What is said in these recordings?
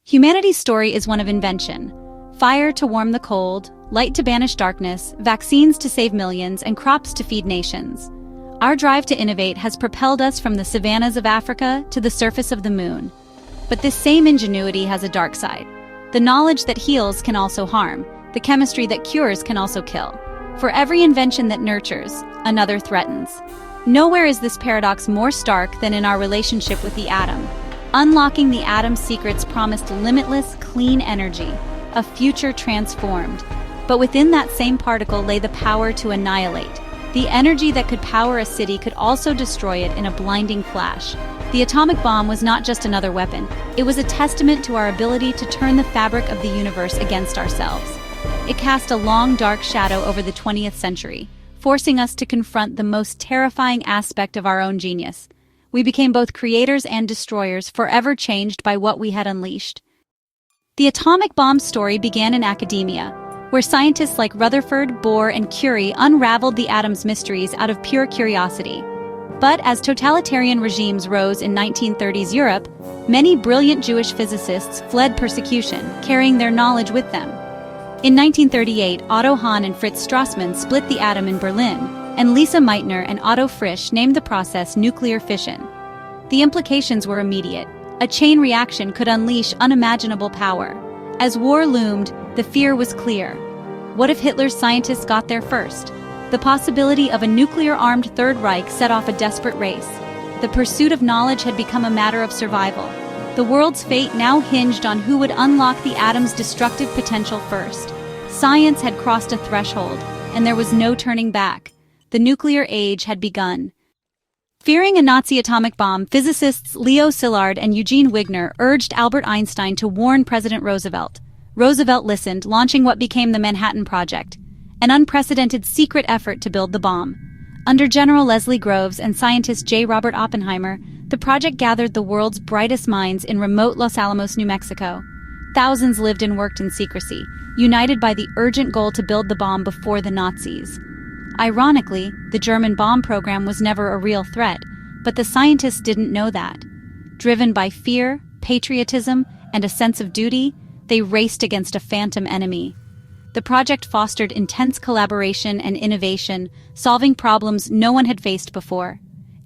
Humanity's story is one of invention. Fire to warm the cold, light to banish darkness, vaccines to save millions, and crops to feed nations. Our drive to innovate has propelled us from the savannas of Africa to the surface of the moon. But this same ingenuity has a dark side. The knowledge that heals can also harm. The chemistry that cures can also kill. For every invention that nurtures, another threatens. Nowhere is this paradox more stark than in our relationship with the atom. Unlocking the atom's secrets promised limitless, clean energy, a future transformed. But within that same particle lay the power to annihilate. The energy that could power a city could also destroy it in a blinding flash. The atomic bomb was not just another weapon. It was a testament to our ability to turn the fabric of the universe against ourselves. It cast a long, dark shadow over the 20th century, forcing us to confront the most terrifying aspect of our own genius. We became both creators and destroyers, forever changed by what we had unleashed. The atomic bomb story began in academia, where scientists like Rutherford, Bohr, and Curie unraveled the atom's mysteries out of pure curiosity. But as totalitarian regimes rose in 1930s Europe, many brilliant Jewish physicists fled persecution, carrying their knowledge with them. In 1938, Otto Hahn and Fritz Strassmann split the atom in Berlin, and Lisa Meitner and Otto Frisch named the process nuclear fission. The implications were immediate. A chain reaction could unleash unimaginable power. As war loomed, the fear was clear. What if Hitler's scientists got there first? The possibility of a nuclear-armed Third Reich set off a desperate race. The pursuit of knowledge had become a matter of survival. The world's fate now hinged on who would unlock the atom's destructive potential first. Science had crossed a threshold, and there was no turning back. The nuclear age had begun. Fearing a Nazi atomic bomb, physicists Leo Szilard and Eugene Wigner urged Albert Einstein to warn President Roosevelt. Roosevelt listened, launching what became the Manhattan Project, an unprecedented secret effort to build the bomb. Under General Leslie Groves and scientist J. Robert Oppenheimer, the project gathered the world's brightest minds in remote Los Alamos, New Mexico. Thousands lived and worked in secrecy, united by the urgent goal to build the bomb before the Nazis. Ironically, the German bomb program was never a real threat, but the scientists didn't know that. Driven by fear, patriotism, and a sense of duty, they raced against a phantom enemy. The project fostered intense collaboration and innovation, solving problems no one had faced before.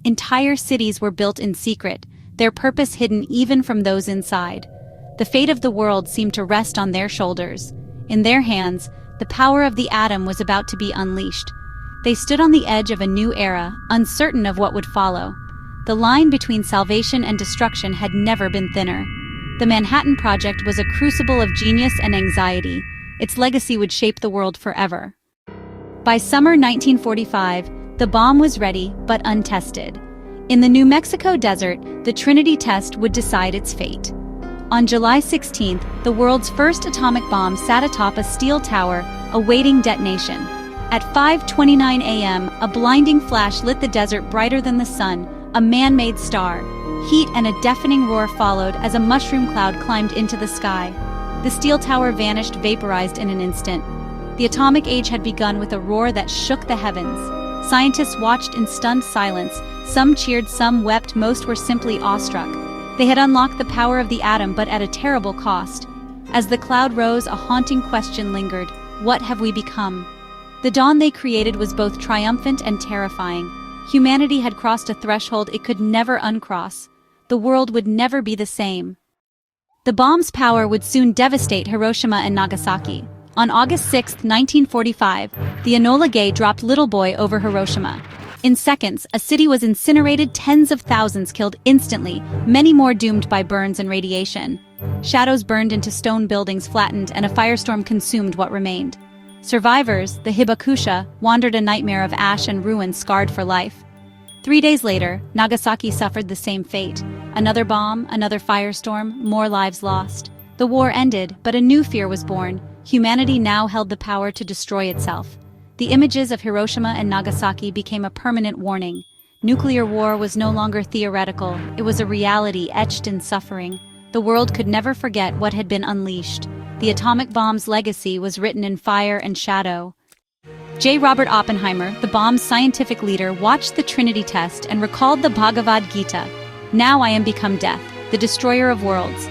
Entire cities were built in secret, their purpose hidden even from those inside. The fate of the world seemed to rest on their shoulders. In their hands, the power of the atom was about to be unleashed. They stood on the edge of a new era, uncertain of what would follow. The line between salvation and destruction had never been thinner. The Manhattan Project was a crucible of genius and anxiety. Its legacy would shape the world forever. By summer 1945, the bomb was ready but untested. In the New Mexico desert, the Trinity test would decide its fate. On July 16th, the world's first atomic bomb sat atop a steel tower, awaiting detonation. At 5:29 a.m., a blinding flash lit the desert brighter than the sun, a man-made star. Heat and a deafening roar followed as a mushroom cloud climbed into the sky. The steel tower vanished, vaporized in an instant. The atomic age had begun with a roar that shook the heavens. Scientists watched in stunned silence. Some cheered, some wept, most were simply awestruck. They had unlocked the power of the atom, but at a terrible cost. As the cloud rose, a haunting question lingered. What have we become? The dawn they created was both triumphant and terrifying. Humanity had crossed a threshold it could never uncross. The world would never be the same. The bomb's power would soon devastate Hiroshima and Nagasaki. On August 6, 1945, the Enola Gay dropped Little Boy over Hiroshima. In seconds, a city was incinerated, tens of thousands killed instantly, many more doomed by burns and radiation. Shadows burned into stone buildings, flattened, and a firestorm consumed what remained. Survivors, the Hibakusha, wandered a nightmare of ash and ruin, scarred for life. 3 days later, Nagasaki suffered the same fate. Another bomb, another firestorm, more lives lost. The war ended, but a new fear was born. Humanity now held the power to destroy itself. The images of Hiroshima and Nagasaki became a permanent warning. Nuclear war was no longer theoretical, it was a reality etched in suffering. The world could never forget what had been unleashed. The atomic bomb's legacy was written in fire and shadow. J. Robert Oppenheimer, the bomb's scientific leader, watched the Trinity test and recalled the Bhagavad Gita. Now I am become death, the destroyer of worlds.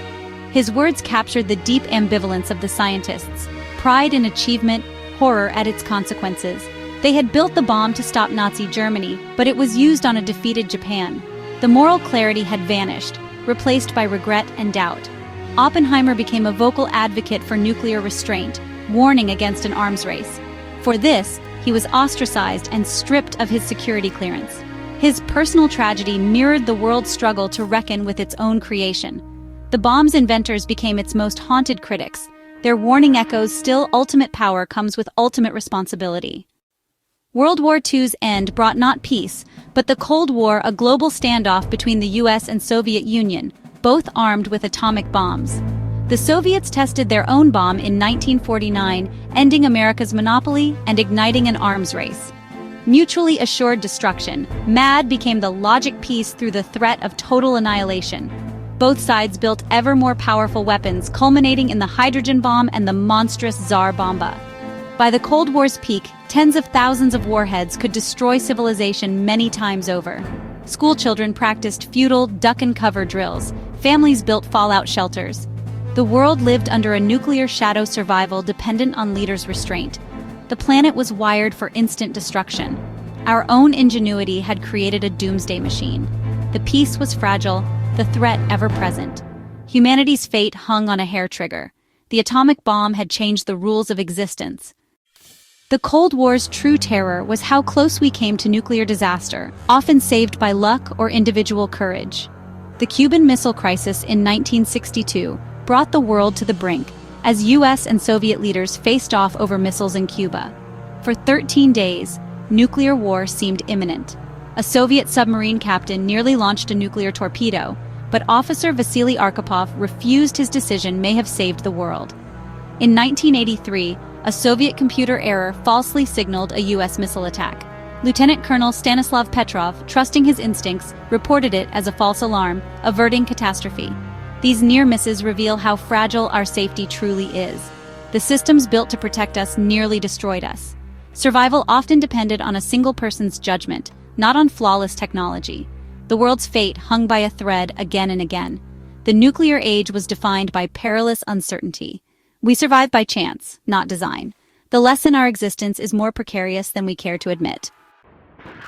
His words captured the deep ambivalence of the scientists, pride in achievement, horror at its consequences. They had built the bomb to stop Nazi Germany, but it was used on a defeated Japan. The moral clarity had vanished, replaced by regret and doubt. Oppenheimer became a vocal advocate for nuclear restraint, warning against an arms race. For this, he was ostracized and stripped of his security clearance. His personal tragedy mirrored the world's struggle to reckon with its own creation. The bomb's inventors became its most haunted critics. Their warning echoes still ultimate power comes with ultimate responsibility. World War II's end brought not peace, but the Cold War, a global standoff between the US and Soviet Union, both armed with atomic bombs. The Soviets tested their own bomb in 1949, ending America's monopoly and igniting an arms race. Mutually assured destruction, MAD became the logic piece through the threat of total annihilation. Both sides built ever more powerful weapons, culminating in the hydrogen bomb and the monstrous Tsar Bomba. By the Cold War's peak, tens of thousands of warheads could destroy civilization many times over. School children practiced futile duck-and-cover drills. Families built fallout shelters. The world lived under a nuclear shadow survival dependent on leaders' restraint. The planet was wired for instant destruction. Our own ingenuity had created a doomsday machine. The peace was fragile, the threat ever-present. Humanity's fate hung on a hair trigger. The atomic bomb had changed the rules of existence. The Cold War's true terror was how close we came to nuclear disaster, often saved by luck or individual courage. The Cuban Missile Crisis in 1962 brought the world to the brink, as US and Soviet leaders faced off over missiles in Cuba. For 13 days, nuclear war seemed imminent. A Soviet submarine captain nearly launched a nuclear torpedo, but Officer Vasily Arkhipov refused. His decision may have saved the world. In 1983, a Soviet computer error falsely signaled a US missile attack. Lieutenant Colonel Stanislav Petrov, trusting his instincts, reported it as a false alarm, averting catastrophe. These near misses reveal how fragile our safety truly is. The systems built to protect us nearly destroyed us. Survival often depended on a single person's judgment, not on flawless technology. The world's fate hung by a thread again and again. The nuclear age was defined by perilous uncertainty. We survive by chance, not design. The lesson our existence is more precarious than we care to admit.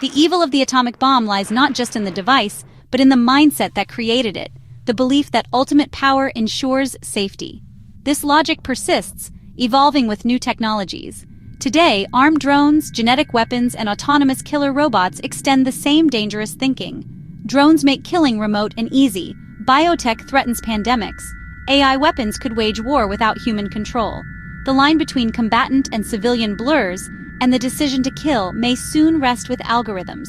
The evil of the atomic bomb lies not just in the device, but in the mindset that created it. The belief that ultimate power ensures safety. This logic persists, evolving with new technologies. Today, armed drones, genetic weapons, and autonomous killer robots extend the same dangerous thinking. Drones make killing remote and easy. Biotech threatens pandemics. AI weapons could wage war without human control. The line between combatant and civilian blurs, and the decision to kill may soon rest with algorithms.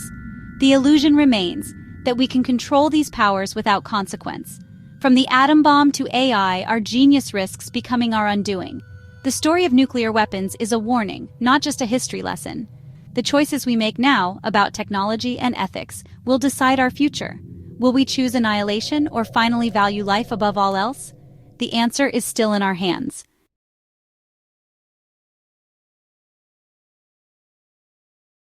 The illusion remains that we can control these powers without consequence. From the atom bomb to AI, our genius risks becoming our undoing. The story of nuclear weapons is a warning, not just a history lesson. The choices we make now about technology and ethics will decide our future. Will we choose annihilation or finally value life above all else? The answer is still in our hands.